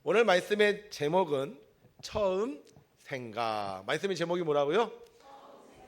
오늘 말씀의 제목은 처음 생각. 말씀의 제목이 뭐라고요?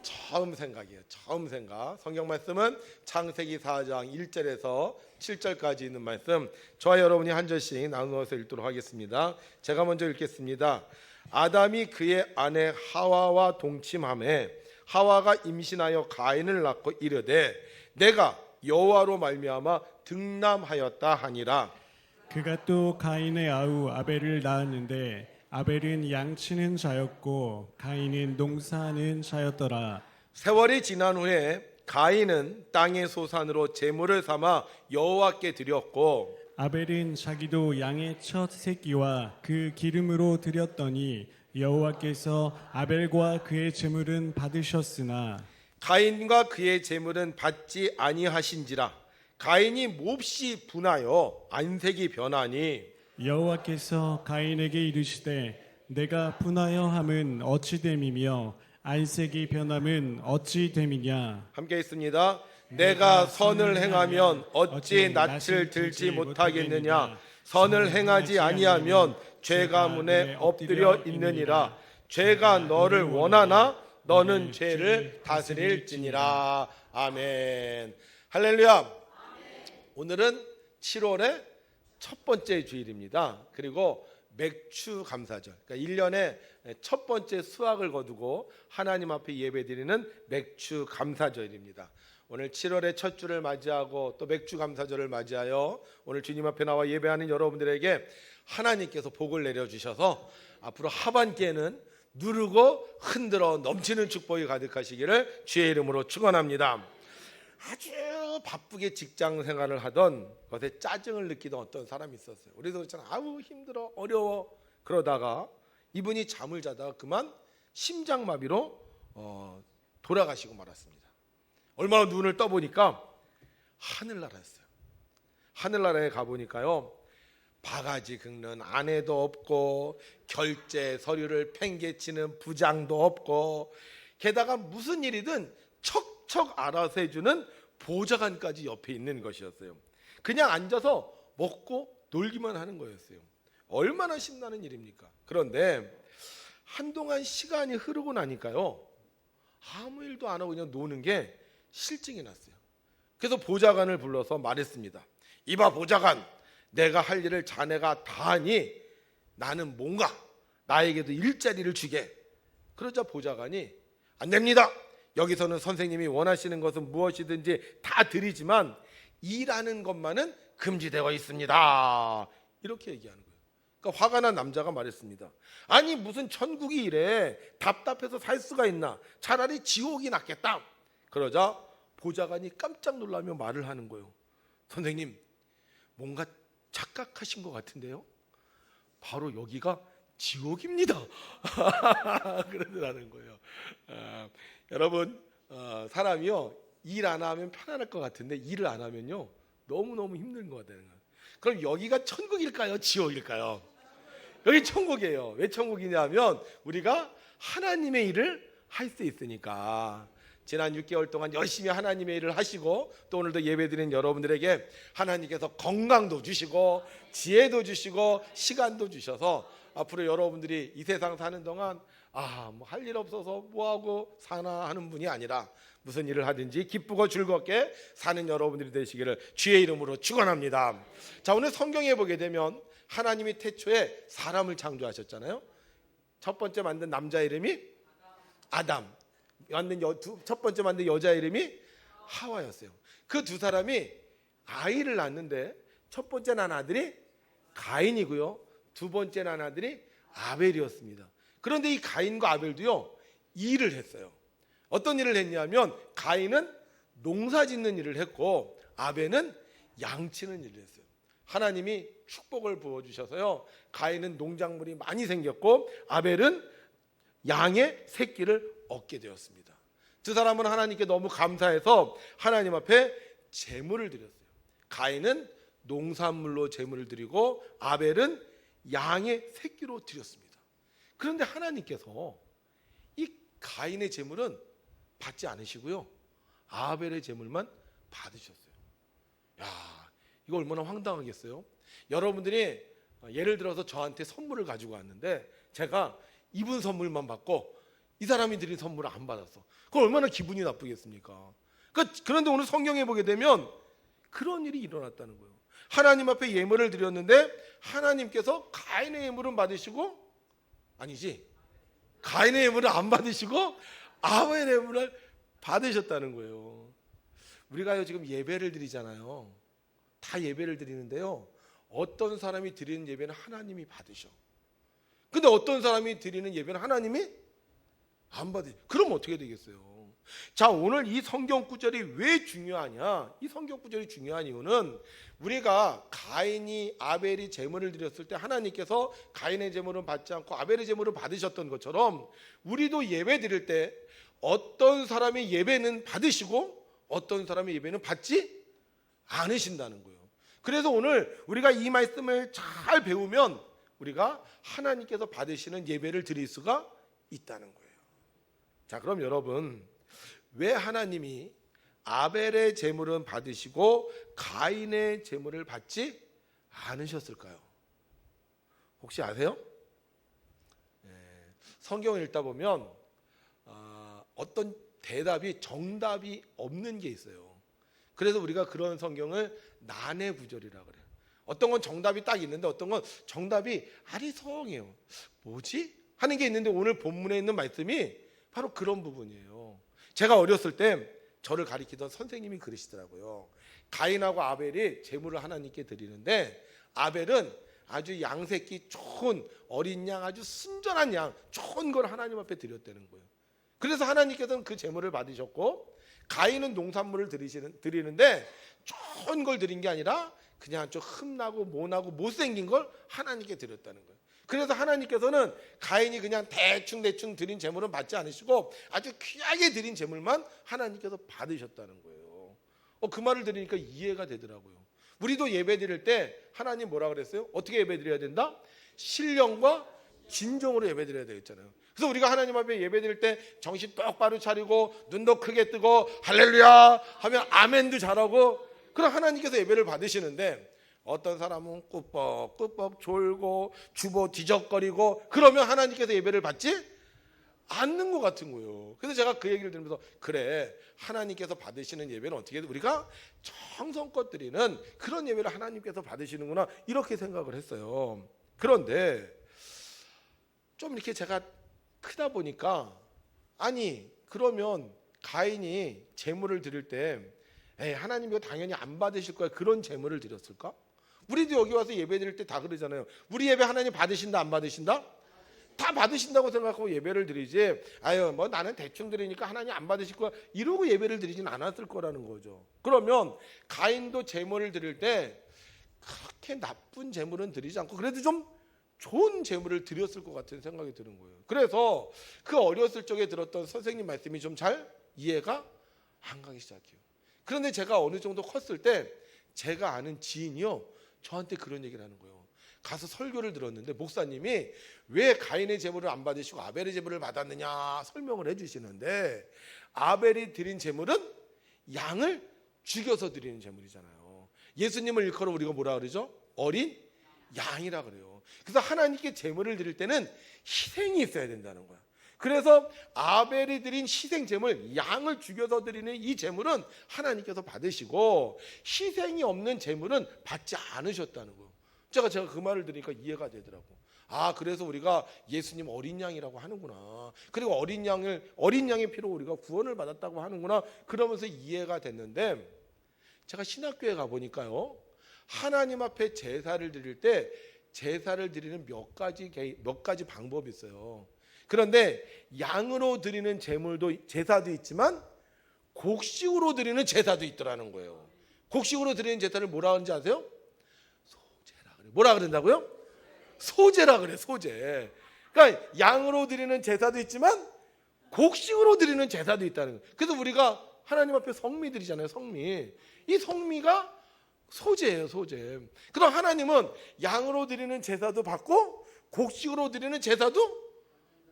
처음 생각이에요. 처음 생각. 성경 말씀은 창세기 4장 1절에서 7절까지 있는 말씀. 저와 여러분이 한 절씩 나누어서 읽도록 하겠습니다. 제가 먼저 읽겠습니다. 아담이 그의 아내 하와와 동침하매 하와가 임신하여 가인을 낳고 이르되 내가 여호와로 말미암아 등남하였다 하니라. 그가 또 가인의 아우 아벨을 낳았는데 아벨은 양치는 자였고 가인은 농사하는 자였더라. 세월이 지난 후에 가인은 땅의 소산으로 제물을 삼아 여호와께 드렸고 아벨은 자기도 양의 첫 새끼와 그 기름으로 드렸더니 여호와께서 아벨과 그의 제물은 받으셨으나 가인과 그의 제물은 받지 아니하신지라. 가인이 몹시 분하여 안색이 변하니 여호와께서 가인에게 이르시되 내가 분하여 함은 어찌 됨이며 안색이 변함은 어찌 됨이냐. 함께 있습니다. 내가 선을 행하면 어찌 낯을 들지 못하겠느냐. 선을 행하지 아니하면 죄가 문에 엎드려 있느니라. 죄가 너를 원하나 너는 죄를 다스릴지니라. 아멘. 할렐루야. 오늘은 7월의 첫 번째 주일입니다. 그리고 맥주 감사절, 그러니까 1년에 첫 번째 수확을 거두고 하나님 앞에 예배드리는 맥주 감사절입니다. 오늘 7월의 첫 주를 맞이하고 또 맥주 감사절을 맞이하여 오늘 주님 앞에 나와 예배하는 여러분들에게 하나님께서 복을 내려주셔서 앞으로 하반기에는 누르고 흔들어 넘치는 축복이 가득하시기를 주의 이름으로 축원합니다. 아주 바쁘게 직장 생활을 하던 것에 짜증을 느끼던 어떤 사람이 있었어요. 우리도 그렇잖아요. 아우 힘들어 어려워. 그러다가 이분이 잠을 자다가 그만 심장마비로 돌아가시고 말았습니다. 얼마나 눈을 떠보니까 하늘나라였어요. 하늘나라에 가보니까요, 바가지 긁는 아내도 없고 결제 서류를 팽개치는 부장도 없고 게다가 무슨 일이든 척척 알아서 해주는 보좌관까지 옆에 있는 것이었어요. 그냥 앉아서 먹고 놀기만 하는 거였어요. 얼마나 신나는 일입니까? 그런데 한동안 시간이 흐르고 나니까요, 아무 일도 안 하고 그냥 노는 게 실증이 났어요. 그래서 보좌관을 불러서 말했습니다. 이봐 보좌관, 내가 할 일을 자네가 다 하니 나는 뭔가 나에게도 일자리를 주게. 그러자 보좌관이 안 됩니다. 여기서는 선생님이 원하시는 것은 무엇이든지 다 드리지만 일하는 것만은 금지되어 있습니다. 이렇게 얘기하는 거예요. 그러니까 화가 난 남자가 말했습니다. 아니 무슨 천국이 이래, 답답해서 살 수가 있나, 차라리 지옥이 낫겠다. 그러자 보좌관이 깜짝 놀라며 말을 하는 거예요. 선생님, 뭔가 착각하신 것 같은데요, 바로 여기가 지옥입니다. 그러더라는 거예요. 여러분, 사람이요 일 안 하면 편안할 것 같은데 일을 안 하면요 너무너무 힘든 것 같아요. 그럼 여기가 천국일까요, 지옥일까요? 여기 천국이에요. 왜 천국이냐면 우리가 하나님의 일을 할 수 있으니까. 지난 6개월 동안 열심히 하나님의 일을 하시고 또 오늘도 예배드리는 여러분들에게 하나님께서 건강도 주시고 지혜도 주시고 시간도 주셔서 앞으로 여러분들이 이 세상 사는 동안 뭐 할 일 없어서 뭐하고 사나 하는 분이 아니라 무슨 일을 하든지 기쁘고 즐겁게 사는 여러분들이 되시기를 주의 이름으로 축원합니다. 자, 오늘 성경에 보게 되면 하나님이 태초에 사람을 창조하셨잖아요. 첫 번째 만든 남자 이름이 아담, 첫 번째 만든 여자 이름이 하와였어요. 그 두 사람이 아이를 낳는데 첫 번째 난 아들이 가인이고요, 두 번째 난 아들이 아벨이었습니다. 그런데 이 가인과 아벨도요 일을 했어요. 어떤 일을 했냐면 가인은 농사 짓는 일을 했고 아벨은 양치는 일을 했어요. 하나님이 축복을 부어주셔서요, 가인은 농작물이 많이 생겼고 아벨은 양의 새끼를 얻게 되었습니다. 두 사람은 하나님께 너무 감사해서 하나님 앞에 제물을 드렸어요. 가인은 농산물로 제물을 드리고 아벨은 양의 새끼로 드렸습니다. 그런데 하나님께서 이 가인의 제물은 받지 않으시고요, 아벨의 제물만 받으셨어요. 야, 이거 얼마나 황당하겠어요? 여러분들이 예를 들어서 저한테 선물을 가지고 왔는데 제가 이분 선물만 받고 이 사람이 드린 선물을 안 받았어. 그럼 얼마나 기분이 나쁘겠습니까? 그런데 오늘 성경에 보게 되면 그런 일이 일어났다는 거예요. 하나님 앞에 예물을 드렸는데 하나님께서 가인의 예물은 받으시고, 아니지, 가인의 예물을 안 받으시고 아벨의 예물을 받으셨다는 거예요. 우리가요 지금 예배를 드리잖아요. 다 예배를 드리는데요, 어떤 사람이 드리는 예배는 하나님이 받으셔. 근데 어떤 사람이 드리는 예배는 하나님이 안 받으셔. 그럼 어떻게 되겠어요? 자, 오늘 이 성경 구절이 왜 중요하냐? 이 성경 구절이 중요한 이유는 우리가 가인이 아벨이 제물을 드렸을 때 하나님께서 가인의 제물은 받지 않고 아벨의 제물을 받으셨던 것처럼 우리도 예배 드릴 때 어떤 사람의 예배는 받으시고 어떤 사람의 예배는 받지 않으신다는 거예요. 그래서 오늘 우리가 이 말씀을 잘 배우면 우리가 하나님께서 받으시는 예배를 드릴 수가 있다는 거예요. 자, 그럼 여러분, 왜 하나님이 아벨의 제물은 받으시고 가인의 제물을 받지 않으셨을까요? 혹시 아세요? 성경을 읽다 보면 어떤 대답이 정답이 없는 게 있어요. 그래서 우리가 그런 성경을 난해 구절이라 그래요. 어떤 건 정답이 딱 있는데 어떤 건 정답이 아리송해요. 뭐지? 하는 게 있는데 오늘 본문에 있는 말씀이 바로 그런 부분이에요. 제가 어렸을 때 저를 가리키던 선생님이 그러시더라고요. 가인하고 아벨이 제물을 하나님께 드리는데 아벨은 아주 양새끼 좋은 어린 양, 아주 순전한 양, 좋은 걸 하나님 앞에 드렸다는 거예요. 그래서 하나님께서는 그 제물을 받으셨고 가인은 농산물을 드리는데 좋은 걸 드린 게 아니라 그냥 좀 흠나고 모나고 못생긴 걸 하나님께 드렸다는 거예요. 그래서 하나님께서는 가인이 그냥 대충 드린 제물은 받지 않으시고 아주 귀하게 드린 제물만 하나님께서 받으셨다는 거예요. 그 말을 들으니까 이해가 되더라고요. 우리도 예배 드릴 때 하나님 뭐라 그랬어요? 어떻게 예배 드려야 된다? 신령과 진정으로 예배 드려야 되겠잖아요. 그래서 우리가 하나님 앞에 예배 드릴 때 정신 똑바로 차리고 눈도 크게 뜨고 할렐루야 하면 아멘도 잘하고, 그럼 하나님께서 예배를 받으시는데 어떤 사람은 꾸벅꾸벅 졸고 주보 뒤적거리고 그러면 하나님께서 예배를 받지 않는 것 같은 거예요. 그래서 제가 그 얘기를 들으면서 그래, 하나님께서 받으시는 예배는 어떻게 해도 우리가 정성껏 드리는 그런 예배를 하나님께서 받으시는구나, 이렇게 생각을 했어요. 그런데 좀 이렇게 제가 크다 보니까, 아니 그러면 가인이 제물을 드릴 때 하나님이 당연히 안 받으실 거야, 그런 제물을 드렸을까? 우리도 여기 와서 예배 드릴 때 다 그러잖아요. 우리 예배 하나님 받으신다 안 받으신다? 다 받으신다고 생각하고 예배를 드리지, 아유 뭐 나는 대충 드리니까 하나님 안 받으실 거야 이러고 예배를 드리진 않았을 거라는 거죠. 그러면 가인도 제물을 드릴 때 그렇게 나쁜 제물은 드리지 않고 그래도 좀 좋은 제물을 드렸을 것 같은 생각이 드는 거예요. 그래서 그 어렸을 적에 들었던 선생님 말씀이 좀 잘 이해가 안 가기 시작해요. 그런데 제가 어느 정도 컸을 때 제가 아는 지인이요, 저한테 그런 얘기를 하는 거예요. 가서 설교를 들었는데 목사님이 왜 가인의 제물을 안 받으시고 아벨의 제물을 받았느냐 설명을 해주시는데, 아벨이 드린 제물은 양을 죽여서 드리는 제물이잖아요. 예수님을 일컬어 우리가 뭐라 그러죠? 어린 양이라 그래요. 그래서 하나님께 제물을 드릴 때는 희생이 있어야 된다는 거야. 그래서 아벨이 드린 희생 제물, 양을 죽여서 드리는 이 제물은 하나님께서 받으시고 희생이 없는 제물은 받지 않으셨다는 거예요. 제가 그 말을 들으니까 이해가 되더라고. 아, 그래서 우리가 예수님 어린 양이라고 하는구나. 그리고 어린 양의 피로 우리가 구원을 받았다고 하는구나. 그러면서 이해가 됐는데, 제가 신학교에 가 보니까요, 하나님 앞에 제사를 드릴 때 제사를 드리는 몇 가지 방법이 있어요. 그런데 양으로 드리는 제사도 있지만 곡식으로 드리는 제사도 있더라는 거예요. 곡식으로 드리는 제사를 뭐라 하는지 아세요? 소제라 그래. 뭐라 그런다고요? 소제라 그래, 소제. 그러니까 양으로 드리는 제사도 있지만 곡식으로 드리는 제사도 있다는 거예요. 그래서 우리가 하나님 앞에 성미 드리잖아요, 성미. 이 성미가 소제예요, 소제. 그럼 하나님은 양으로 드리는 제사도 받고 곡식으로 드리는 제사도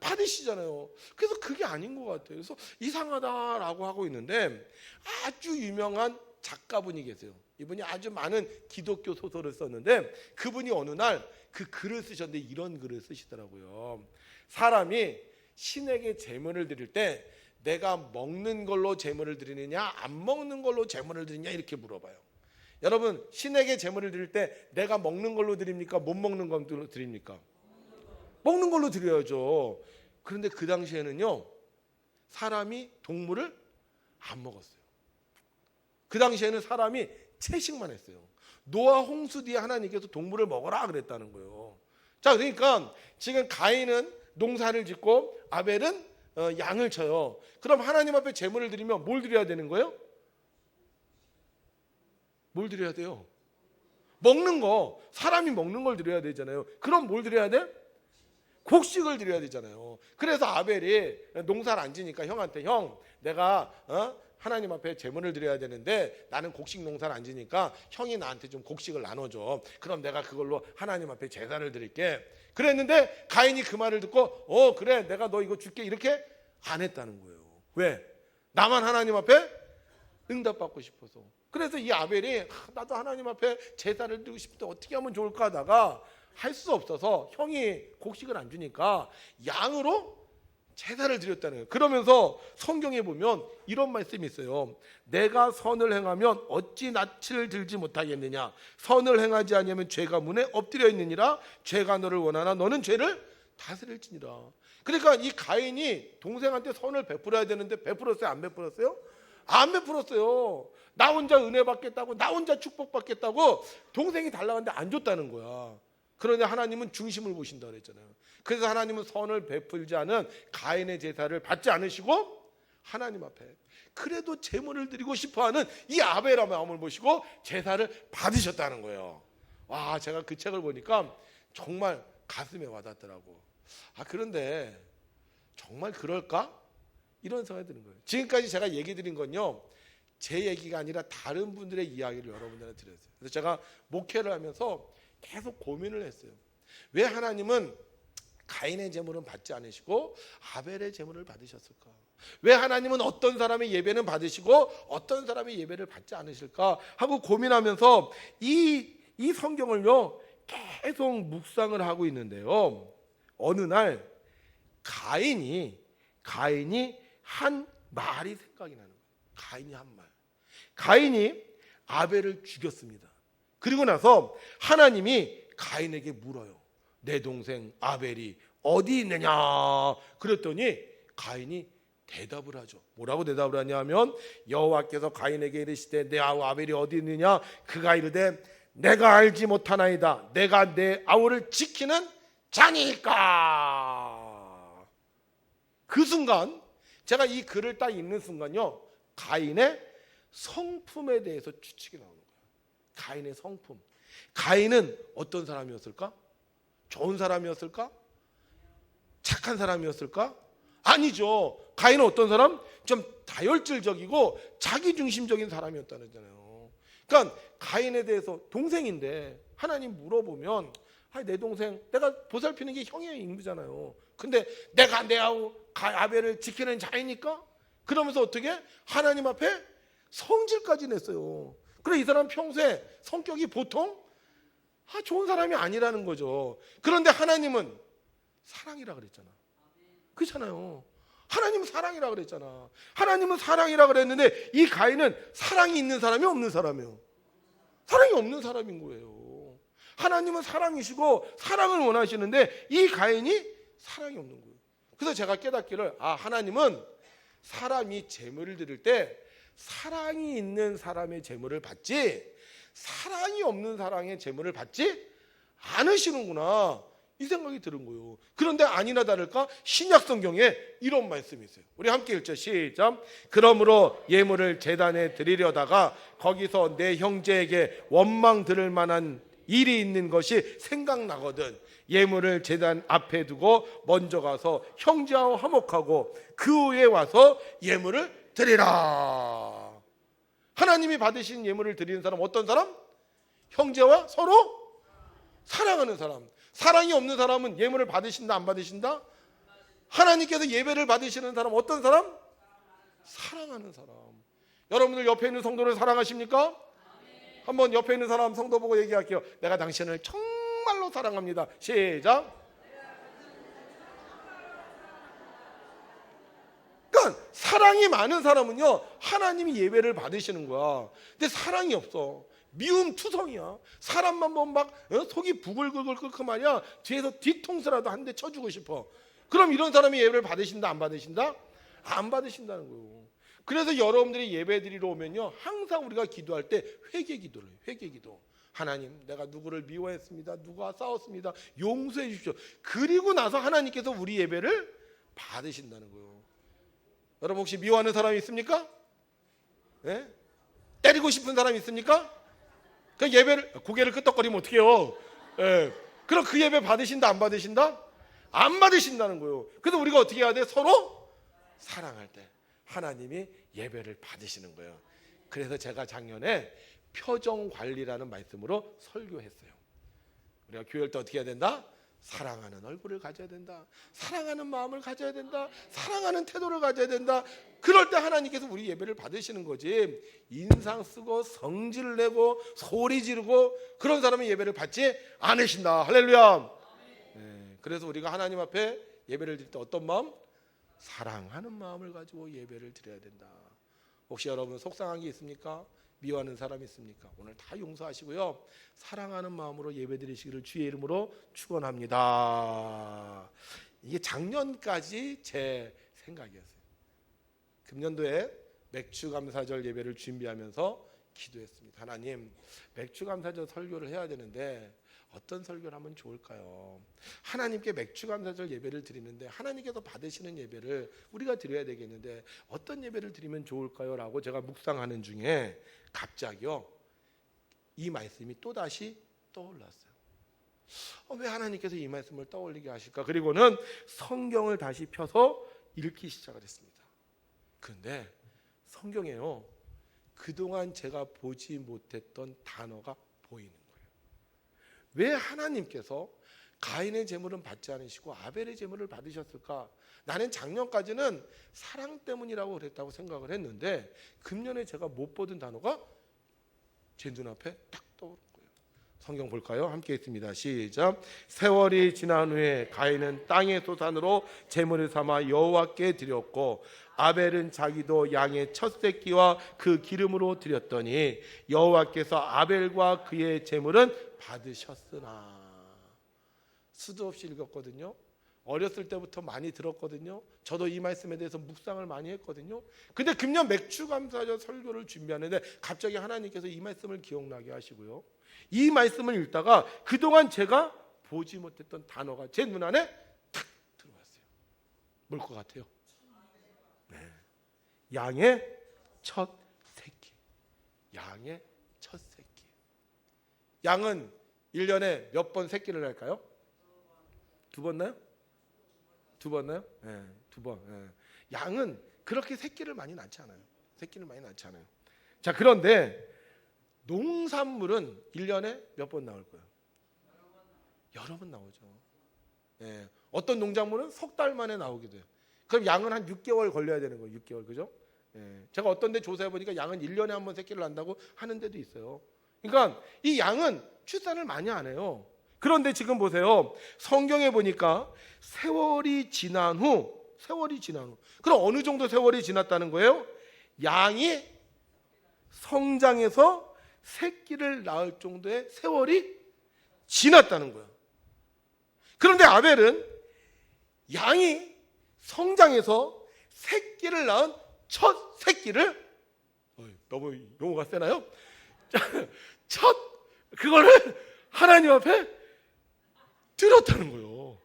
받으시잖아요. 그래서 그게 아닌 것 같아요. 그래서 이상하다라고 하고 있는데, 아주 유명한 작가분이 계세요. 이분이 아주 많은 기독교 소설을 썼는데 그분이 어느 날 그 글을 쓰셨는데 이런 글을 쓰시더라고요. 사람이 신에게 제물을 드릴 때 내가 먹는 걸로 제물을 드리느냐 안 먹는 걸로 제물을 드리느냐 이렇게 물어봐요. 여러분 신에게 제물을 드릴 때 내가 먹는 걸로 드립니까? 못 먹는 걸로 드립니까? 먹는 걸로 드려야죠. 그런데 그 당시에는요 사람이 동물을 안 먹었어요. 그 당시에는 사람이 채식만 했어요. 노아 홍수 뒤에 하나님께서 동물을 먹어라 그랬다는 거예요. 자, 그러니까 지금 가인은 농사를 짓고 아벨은 양을 쳐요. 그럼 하나님 앞에 제물을 드리면 뭘 드려야 되는 거예요? 뭘 드려야 돼요? 먹는 거. 사람이 먹는 걸 드려야 되잖아요. 그럼 뭘 드려야 돼? 곡식을 드려야 되잖아요. 그래서 아벨이 농사를 안 지니까 형한테 형 내가 하나님 앞에 제물을 드려야 되는데 나는 곡식 농사를 안 지니까 형이 나한테 좀 곡식을 나눠줘. 그럼 내가 그걸로 하나님 앞에 제사를 드릴게. 그랬는데 가인이 그 말을 듣고 그래 내가 너 이거 줄게 이렇게 안 했다는 거예요. 왜? 나만 하나님 앞에 응답받고 싶어서. 그래서 이 아벨이 나도 하나님 앞에 제사를 드리고 싶은데 어떻게 하면 좋을까 하다가 할 수 없어서 형이 곡식을 안 주니까 양으로 제사를 드렸다는 거예요. 그러면서 성경에 보면 이런 말씀이 있어요. 내가 선을 행하면 어찌 낯을 들지 못하겠느냐. 선을 행하지 아니하면 죄가 문에 엎드려 있느니라. 죄가 너를 원하나 너는 죄를 다스릴지니라. 그러니까 이 가인이 동생한테 선을 베풀어야 되는데 베풀었어요? 안 베풀었어요? 안 베풀었어요. 나 혼자 은혜 받겠다고 나 혼자 축복 받겠다고 동생이 달라는데 안 줬다는 거야. 그런데 하나님은 중심을 보신다 그랬잖아요. 그래서 하나님은 선을 베풀지 않은 가인의 제사를 받지 않으시고 하나님 앞에 그래도 제물을 드리고 싶어하는 이 아벨의 마음을 보시고 제사를 받으셨다는 거예요. 와, 제가 그 책을 보니까 정말 가슴에 와닿더라고. 그런데 정말 그럴까? 이런 생각이 드는 거예요. 지금까지 제가 얘기 드린 건요 제 얘기가 아니라 다른 분들의 이야기를 여러분들한테 드렸어요. 그래서 제가 목회를 하면서 계속 고민을 했어요. 왜 하나님은 가인의 제물은 받지 않으시고 아벨의 제물을 받으셨을까? 왜 하나님은 어떤 사람의 예배는 받으시고 어떤 사람의 예배를 받지 않으실까 하고 고민하면서 이 성경을요 계속 묵상을 하고 있는데요. 어느 날 가인이 한 말이 생각이 나는 거예요. 가인이 한 말. 가인이 아벨을 죽였습니다. 그리고 나서 하나님이 가인에게 물어요. 내 동생 아벨이 어디 있느냐? 그랬더니 가인이 대답을 하죠. 뭐라고 대답을 하냐면 여호와께서 가인에게 이르시되 내 아우 아벨이 어디 있느냐? 그가 이르되 내가 알지 못하나이다. 내가 내 아우를 지키는 자니까. 그 순간 제가 이 글을 딱 읽는 순간요 가인의 성품에 대해서 추측이 나오는 거예요. 가인의 성품. 가인은 어떤 사람이었을까? 좋은 사람이었을까? 착한 사람이었을까? 아니죠. 가인은 어떤 사람? 좀 다혈질적이고 자기중심적인 사람이었다는 거잖아요. 그러니까 가인에 대해서 동생인데 하나님 물어보면 내 동생 내가 보살피는 게 형의 임무잖아요. 근데 내가 내 아우 아벨을 지키는 자이니까? 그러면서 어떻게? 하나님 앞에 성질까지 냈어요. 그래 이 사람 평소에 성격이 보통 좋은 사람이 아니라는 거죠. 그런데 하나님은 사랑이라 그랬잖아. 그렇잖아요. 하나님은 사랑이라 그랬잖아. 하나님은 사랑이라 그랬는데 이 가인은 사랑이 있는 사람이 없는 사람이에요. 사랑이 없는 사람인 거예요. 하나님은 사랑이시고 사랑을 원하시는데 이 가인이 사랑이 없는 거예요. 그래서 제가 깨닫기를 하나님은 사람이 제물을 드릴 때 사랑이 있는 사람의 제물을 받지 사랑이 없는 사람의 제물을 받지 않으시는구나 이 생각이 드는 거예요. 그런데 아니나 다를까 신약 성경에 이런 말씀이 있어요. 우리 함께 읽죠. 시작. 그러므로 예물을 제단에 드리려다가 거기서 내 형제에게 원망 들을 만한 일이 있는 것이 생각나거든 예물을 제단 앞에 두고 먼저 가서 형제와 화목하고 그 후에 와서 예물을 드리라. 하나님이 받으신 예물을 드리는 사람 어떤 사람? 형제와 서로 사랑하는 사람. 사랑이 없는 사람은 예물을 받으신다 안 받으신다? 하나님께서 예배를 받으시는 사람 어떤 사람? 사랑하는 사람. 여러분들 옆에 있는 성도를 사랑하십니까? 한번 옆에 있는 사람 성도 보고 얘기할게요. 내가 당신을 정말로 사랑합니다. 시작. 그러니까 사랑이 많은 사람은요, 하나님이 예배를 받으시는 거야. 근데 사랑이 없어. 미움 투성이야. 사람만 보면 막 속이 부글부글 끓고 말이야. 뒤에서 뒤통수라도 한 대 쳐주고 싶어. 그럼 이런 사람이 예배를 받으신다 안 받으신다? 안 받으신다는 거예요. 그래서 여러분들이 예배 드리러 오면요, 항상 우리가 기도할 때 회개 기도를 해요. 회개 기도. 하나님, 내가 누구를 미워했습니다. 누구와 싸웠습니다. 용서해 주십시오. 그리고 나서 하나님께서 우리 예배를 받으신다는 거예요. 여러분 혹시 미워하는 사람이 있습니까? 네? 때리고 싶은 사람이 있습니까? 그 예배를 고개를 끄덕거리면 어떡해요? 네. 그럼 그 예배 받으신다 안 받으신다? 안 받으신다는 거예요. 그래서 우리가 어떻게 해야 돼? 서로 사랑할 때 하나님이 예배를 받으시는 거예요. 그래서 제가 작년에 표정 관리라는 말씀으로 설교했어요. 우리가 교회할 때 어떻게 해야 된다? 사랑하는 얼굴을 가져야 된다. 사랑하는 마음을 가져야 된다. 사랑하는 태도를 가져야 된다. 그럴 때 하나님께서 우리 예배를 받으시는 거지. 인상 쓰고 성질 내고 소리 지르고 그런 사람은 예배를 받지 않으신다. 할렐루야. 네, 그래서 우리가 하나님 앞에 예배를 드릴 때 어떤 마음? 사랑하는 마음을 가지고 예배를 드려야 된다. 혹시 여러분 속상한 게 있습니까? 미워하는 사람이 있습니까? 오늘 다 용서하시고요, 사랑하는 마음으로 예배 드리시기를 주의 이름으로 축원합니다. 이게 작년까지 제 생각이었어요. 금년도에 맥주감사절 예배를 준비하면서 기도했습니다. 하나님, 맥주감사절 설교를 해야 되는데 어떤 설교를 하면 좋을까요? 하나님께 맥주감사절 예배를 드리는데 하나님께서 받으시는 예배를 우리가 드려야 되겠는데 어떤 예배를 드리면 좋을까요? 라고 제가 묵상하는 중에 갑자기요, 이 말씀이 또다시 떠올랐어요. 왜 하나님께서 이 말씀을 떠올리게 하실까? 그리고는 성경을 다시 펴서 읽기 시작을 했습니다. 그런데 성경에요, 그동안 제가 보지 못했던 단어가 보이는 거예요. 왜 하나님께서 가인의 제물은 받지 않으시고 아벨의 제물을 받으셨을까? 나는 작년까지는 사랑 때문이라고 그랬다고 생각을 했는데 금년에 제가 못 보던 단어가 제 눈앞에 딱 떠오른 거예요. 성경 볼까요? 함께 읽습니다. 시작. 세월이 지난 후에 가인은 땅의 소산으로 제물을 삼아 여호와께 드렸고 아벨은 자기도 양의 첫 새끼와 그 기름으로 드렸더니 여호와께서 아벨과 그의 제물은 받으셨으나. 수도 없이 읽었거든요. 어렸을 때부터 많이 들었거든요. 저도 이 말씀에 대해서 묵상을 많이 했거든요. 근데 금년 맥주감사절 설교를 준비하는데 갑자기 하나님께서 이 말씀을 기억나게 하시고요, 이 말씀을 읽다가 그동안 제가 보지 못했던 단어가 제 눈안에 탁 들어왔어요. 뭘 것 같아요? 네. 양의 첫 새끼. 양의 첫 새끼. 양은 1년에 몇 번 새끼를 날까요? 2번 나요? 2번 나요? 네, 2번. 네. 양은 그렇게 새끼를 많이 낳지 않아요. 새끼를 많이 낳지 않아요. 자, 그런데 농산물은 1년에 몇 번 나올 거예요? 여러 번 나오죠. 네. 어떤 농작물은 석 달 만에 나오기도 해요. 그럼 양은 한 6개월 걸려야 되는 거예요. 6개월, 그죠? 네. 제가 어떤 데 조사해 보니까 양은 1년에 한 번 새끼를 낳는다고 하는 데도 있어요. 그러니까 이 양은 출산을 많이 안 해요. 그런데 지금 보세요. 성경에 보니까 세월이 지난 후, 그럼 어느 정도 세월이 지났다는 거예요? 양이 성장해서 새끼를 낳을 정도의 세월이 지났다는 거예요. 그런데 아벨은 양이 성장해서 새끼를 낳은 첫 새끼를, 너무 용어가 세나요? 그거를 하나님 앞에 드렸다는 거예요.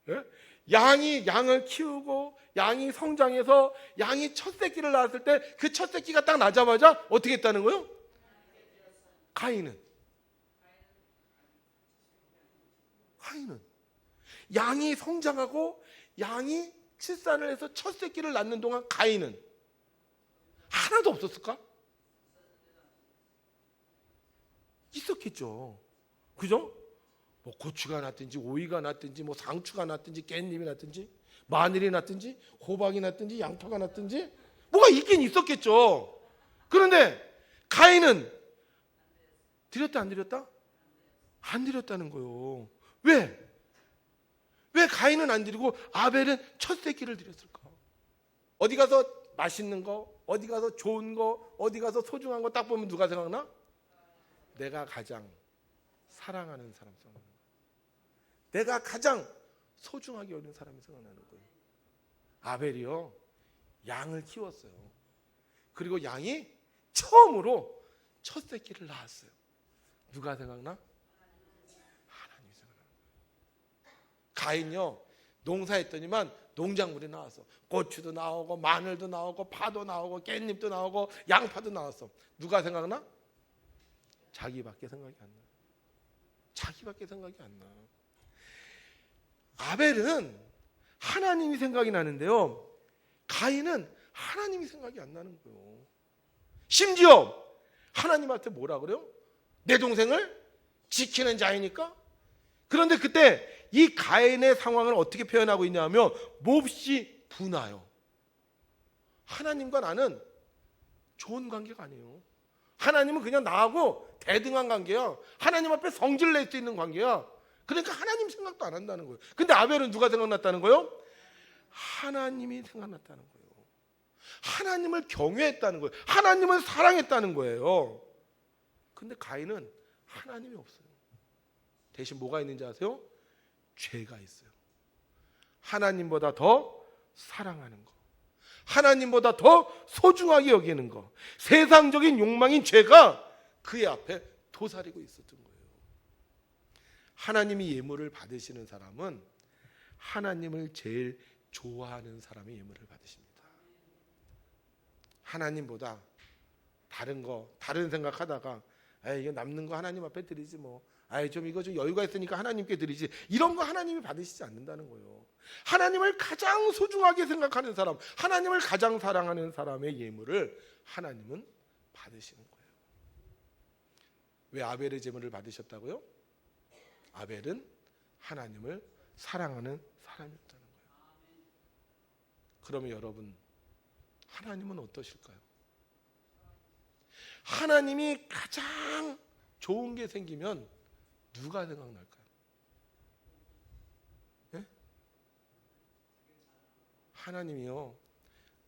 예? 양이 양을 키우고 양이 성장해서 양이 첫 새끼를 낳았을 때 그 첫 새끼가 딱 나자마자 어떻게 했다는 거예요? 가인은 양이 성장하고 양이 출산을 해서 첫 새끼를 낳는 동안 가인은 하나도 없었을까? 있었겠죠. 그죠? 뭐 고추가 났든지 오이가 났든지 뭐 상추가 났든지 깻잎이 났든지 마늘이 났든지 호박이 났든지 양파가 났든지 뭐가 있긴 있었겠죠. 그런데 가인은 드렸다 안 드렸다? 안 드렸다는 거예요. 왜? 왜 가인은 안 드리고 아벨은 첫 새끼를 드렸을까? 어디 가서 맛있는 거, 어디 가서 좋은 거, 어디 가서 소중한 거 딱 보면 누가 생각나? 내가 가장 사랑하는 사람 생각나는 거예요. 내가 가장 소중하게 여기는 사람이 생각나는 거예요. 아벨이요, 양을 키웠어요. 그리고 양이 처음으로 첫 새끼를 낳았어요. 누가 생각나? 하나님이 생각나는 거예요. 가인요, 농사했더니만 농작물이 나왔어. 고추도 나오고 마늘도 나오고 파도 나오고 깻잎도 나오고 양파도 나왔어. 누가 생각나? 자기밖에 생각이 안 나. 자기밖에 생각이 안 나. 아벨은 하나님이 생각이 나는데요, 가인은 하나님이 생각이 안 나는 거예요. 심지어 하나님한테 뭐라 그래요? 내 동생을 지키는 자이니까? 그런데 그때 이 가인의 상황을 어떻게 표현하고 있냐면 몹시 분하여. 하나님과 나는 좋은 관계가 아니에요. 하나님은 그냥 나하고 대등한 관계야. 하나님 앞에 성질 낼 수 있는 관계야. 그러니까 하나님 생각도 안 한다는 거예요. 근데 아벨은 누가 생각났다는 거예요? 하나님이 생각났다는 거예요. 하나님을 경외했다는 거예요. 하나님을 사랑했다는 거예요. 근데 가인은 하나님이 없어요. 대신 뭐가 있는지 아세요? 죄가 있어요. 하나님보다 더 사랑하는 거, 하나님보다 더 소중하게 여기는 거, 세상적인 욕망인 죄가 그의 앞에 도사리고 있었던 거예요. 하나님이 예물을 받으시는 사람은 하나님을 제일 좋아하는 사람이 예물을 받으십니다. 하나님보다 다른 거, 다른 생각하다가 이거 남는 거 하나님 앞에 드리지 뭐, 좀 이거 좀 여유가 있으니까 하나님께 드리지, 이런 거 하나님이 받으시지 않는다는 거예요. 하나님을 가장 소중하게 생각하는 사람, 하나님을 가장 사랑하는 사람의 예물을 하나님은 받으시는 거예요. 왜 아벨의 제물을 받으셨다고요? 아벨은 하나님을 사랑하는 사람이었다는 거예요. 그러면 여러분, 하나님은 어떠실까요? 하나님이 가장 좋은 게 생기면 누가 생각날까요? 네? 하나님이요,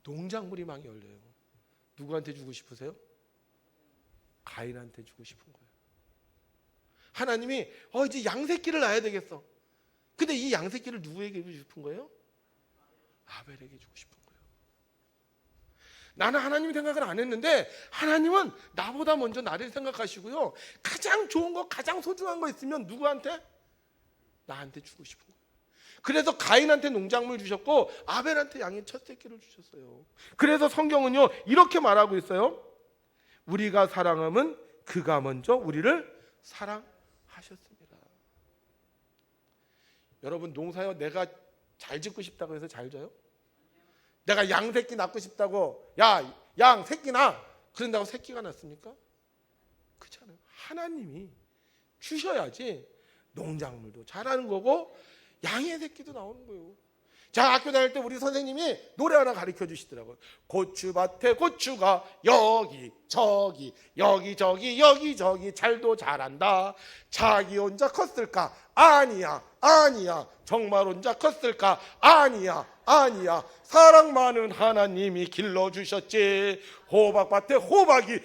농작물이 많이 열려요. 누구한테 주고 싶으세요? 가인한테 주고 싶은 거예요. 하나님이 이제 양새끼를 낳아야 되겠어. 근데 이 양새끼를 누구에게 주고 싶은 거예요? 아벨에게 주고 싶은 거예요. 나는 하나님 생각을 안 했는데 하나님은 나보다 먼저 나를 생각하시고요, 가장 좋은 거, 가장 소중한 거 있으면 누구한테? 나한테 주고 싶은 거예요. 그래서 가인한테 농작물 주셨고 아벨한테 양의 첫 새끼를 주셨어요. 그래서 성경은요, 이렇게 말하고 있어요. 우리가 사랑함은 그가 먼저 우리를 사랑하셨습니다. 여러분, 농사요, 내가 잘 짓고 싶다고 해서 잘 져요? 내가 양 새끼 낳고 싶다고, 양 새끼 낳아, 그런다고 새끼가 낳습니까? 그렇지 않아요. 하나님이 주셔야지 농작물도 자라는 거고 양의 새끼도 나오는 거예요. 자, 학교 다닐 때 우리 선생님이 노래 하나 가르쳐 주시더라고요. 고추밭에 고추가 여기저기 여기저기 여기저기 잘도 자란다. 자기 혼자 컸을까? 아니야. 정말 혼자 컸을까? 아니야. 사랑 많은 하나님이 길러주셨지. 호박밭에 호박이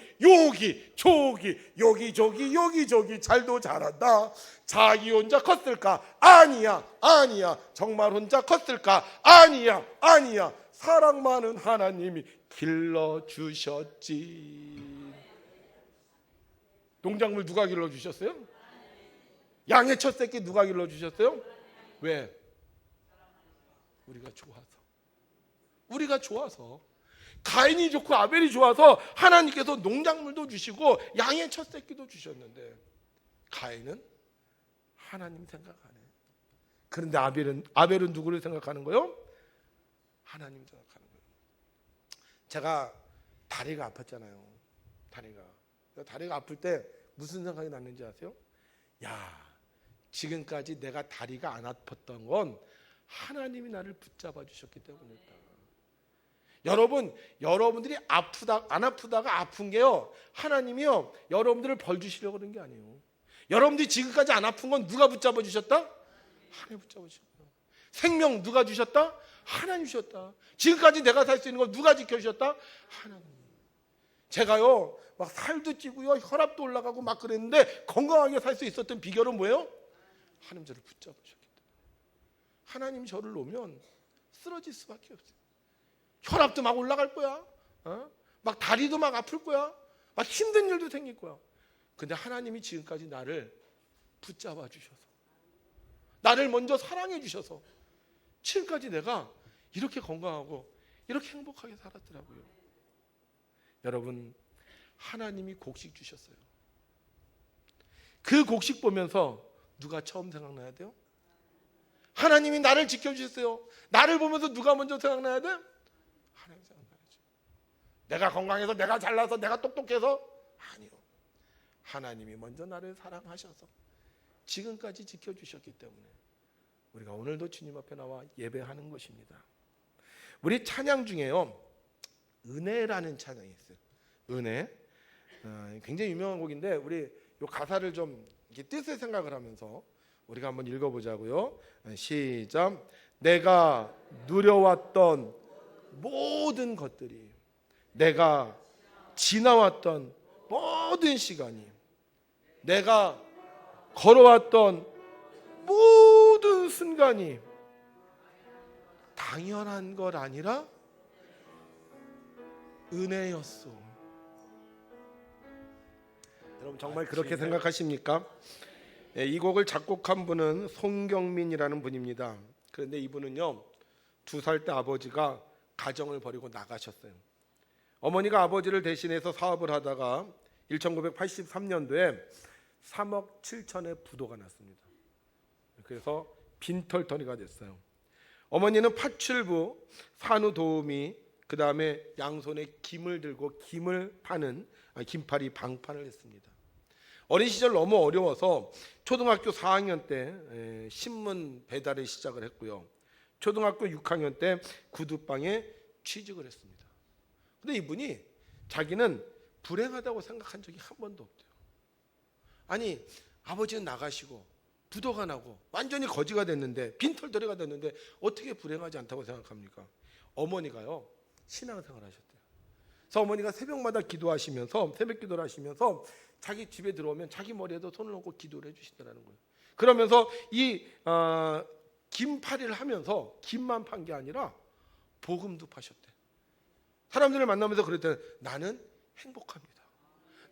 여기저기 여기저기 잘도 자란다. 자기 혼자 컸을까? 아니야. 정말 혼자 컸을까? 아니야. 사랑 많은 하나님이 길러주셨지. 농작물 누가 길러주셨어요? 양의 첫 새끼 누가 길러주셨어요? 왜? 우리가 좋아서. 가인이 좋고 아벨이 좋아서 하나님께서 농작물도 주시고 양의 첫 새끼도 주셨는데 가인은 하나님 생각 안 해. 그런데 아벨은 누구를 생각하는 거예요? 하나님 생각하는 거예요. 제가 다리가 아팠잖아요. 다리가 아플 때 무슨 생각이 났는지 아세요? 지금까지 내가 다리가 안 아팠던 건 하나님이 나를 붙잡아 주셨기 때문이다. 여러분들이 안 아프다가 아픈 게요, 하나님이요 여러분들을 벌 주시려고 그런 게 아니에요. 여러분들이 지금까지 안 아픈 건 누가 붙잡아 주셨다? 하나님 붙잡아 주셨다. 생명 누가 주셨다? 하나님 주셨다. 지금까지 내가 살 수 있는 걸 누가 지켜주셨다? 하나님. 제가요 막 살도 찌고요 혈압도 올라가고 막 그랬는데 건강하게 살 수 있었던 비결은 뭐예요? 하나님 저를 붙잡아 주셨기 때문에. 하나님 저를 놓으면 쓰러질 수밖에 없어요. 혈압도 막 올라갈 거야. 막 다리도 막 아플 거야. 막 힘든 일도 생길 거야. 근데 하나님이 지금까지 나를 붙잡아 주셔서, 나를 먼저 사랑해 주셔서 지금까지 내가 이렇게 건강하고 이렇게 행복하게 살았더라고요. 여러분, 하나님이 곡식 주셨어요. 그 곡식 보면서 누가 처음 생각나야 돼요? 하나님이 나를 지켜주셨어요. 나를 보면서 누가 먼저 생각나야 돼? 하나님 생각나야죠. 내가 건강해서, 내가 잘나서, 내가 똑똑해서? 아니요. 하나님이 먼저 나를 사랑하셔서 지금까지 지켜주셨기 때문에 우리가 오늘도 주님 앞에 나와 예배하는 것입니다. 우리 찬양 중에요 은혜라는 찬양이 있어요. 은혜, 굉장히 유명한 곡인데 우리 요 가사를 좀 이렇게 뜻을 생각을 하면서 우리가 한번 읽어보자고요. 시작. 내가 누려왔던 모든 것들이, 내가 지나왔던 모든 시간이, 내가 걸어왔던 모든 순간이 당연한 것 아니라 은혜였소. 여러분 정말 그렇게 생각하십니까? 이 곡을 작곡한 분은 송경민이라는 분입니다. 그런데 이분은요 2살 때 아버지가 가정을 버리고 나가셨어요. 어머니가 아버지를 대신해서 사업을 하다가 1983년도에 3억 7천의 부도가 났습니다. 그래서 빈털터리가 됐어요. 어머니는 파출부, 산후도우미, 그 다음에 양손에 김을 들고 김을 파는 김파리 방판을 했습니다. 어린 시절 너무 어려워서 초등학교 4학년 때 신문 배달을 시작을 했고요. 초등학교 6학년 때 구두방에 취직을 했습니다. 근데 이분이 자기는 불행하다고 생각한 적이 한 번도 없대요. 아니 아버지는 나가시고 부도가 나고 완전히 거지가 됐는데 빈털터리가 됐는데 어떻게 불행하지 않다고 생각합니까? 어머니가요 신앙생활을 하셨대요. 그래서 어머니가 새벽마다 기도하시면서 새벽 기도를 하시면서 자기 집에 들어오면 자기 머리에도 손을 얹고 기도를 해주시더라는 거예요. 그러면서 이 김파리를 하면서 김만 판 게 아니라 복음도 파셨대. 사람들을 만나면서 그랬대요. 나는 행복합니다.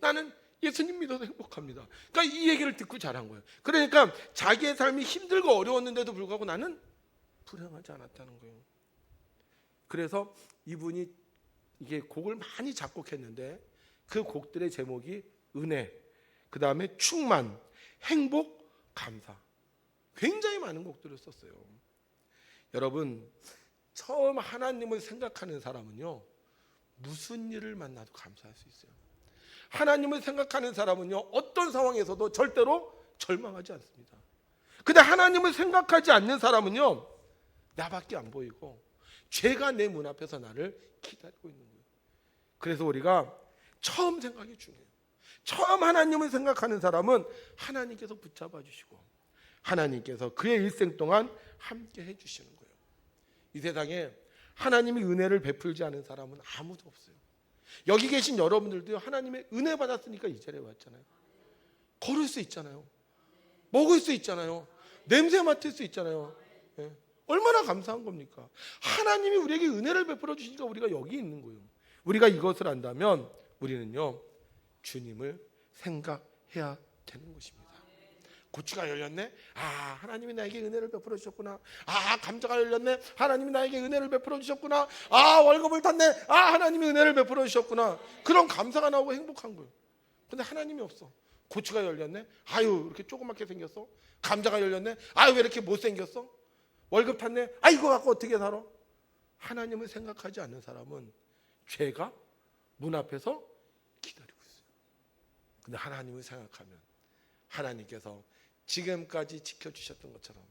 나는 예수님 믿어서 행복합니다. 그러니까 이 얘기를 듣고 자란 거예요. 그러니까 자기의 삶이 힘들고 어려웠는데도 불구하고 나는 불행하지 않았다는 거예요. 그래서 이분이 이게 곡을 많이 작곡했는데 그 곡들의 제목이 은혜, 그 다음에 충만, 행복, 감사, 굉장히 많은 곡들을 썼어요. 여러분 처음 하나님을 생각하는 사람은요 무슨 일을 만나도 감사할 수 있어요. 하나님을 생각하는 사람은요 어떤 상황에서도 절대로 절망하지 않습니다. 근데 하나님을 생각하지 않는 사람은요 나밖에 안 보이고 죄가 내 문 앞에서 나를 기다리고 있는 거예요. 그래서 우리가 처음 생각이 중요해요. 처음 하나님을 생각하는 사람은 하나님께서 붙잡아 주시고 하나님께서 그의 일생 동안 함께 해주시는 거예요. 이 세상에 하나님이 은혜를 베풀지 않은 사람은 아무도 없어요. 여기 계신 여러분들도 하나님의 은혜 받았으니까 이 자리에 왔잖아요. 걸을 수 있잖아요. 먹을 수 있잖아요. 냄새 맡을 수 있잖아요. 예. 얼마나 감사한 겁니까? 하나님이 우리에게 은혜를 베풀어 주시니까 우리가 여기 있는 거예요. 우리가 이것을 안다면 우리는요 주님을 생각해야 되는 것입니다. 고추가 열렸네? 아 하나님이 나에게 은혜를 베풀어 주셨구나. 아 감자가 열렸네? 하나님이 나에게 은혜를 베풀어 주셨구나. 아 월급을 탔네? 아 하나님이 은혜를 베풀어 주셨구나. 그런 감사가 나오고 행복한 거예요. 근데 하나님이 없어. 고추가 열렸네? 아유 이렇게 조그맣게 생겼어? 감자가 열렸네? 아유 왜 이렇게 못생겼어? 월급 탔네? 아 이거 갖고 어떻게 살아? 하나님을 생각하지 않는 사람은 죄가 문 앞에서 기다리고 있어요. 근데 하나님을 생각하면 하나님께서 지금까지 지켜주셨던 것처럼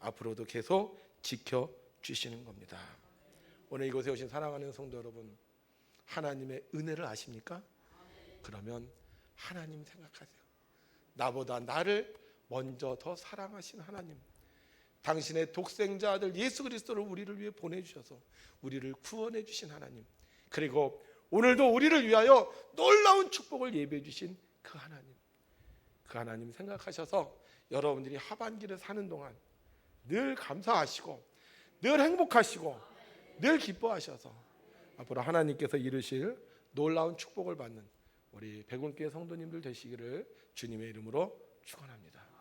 앞으로도 계속 지켜주시는 겁니다. 오늘 이곳에 오신 사랑하는 성도 여러분, 하나님의 은혜를 아십니까? 그러면 하나님 생각하세요. 나보다 나를 먼저 더 사랑하신 하나님, 당신의 독생자 아들 예수 그리스도를 우리를 위해 보내주셔서 우리를 구원해 주신 하나님, 그리고 오늘도 우리를 위하여 놀라운 축복을 예배해 주신 그 하나님 생각하셔서 여러분들이 하반기를 사는 동안 늘 감사하시고 늘 행복하시고 늘 기뻐하셔서 앞으로 하나님께서 이루실 놀라운 축복을 받는 우리 백운교회 성도님들 되시기를 주님의 이름으로 축원합니다.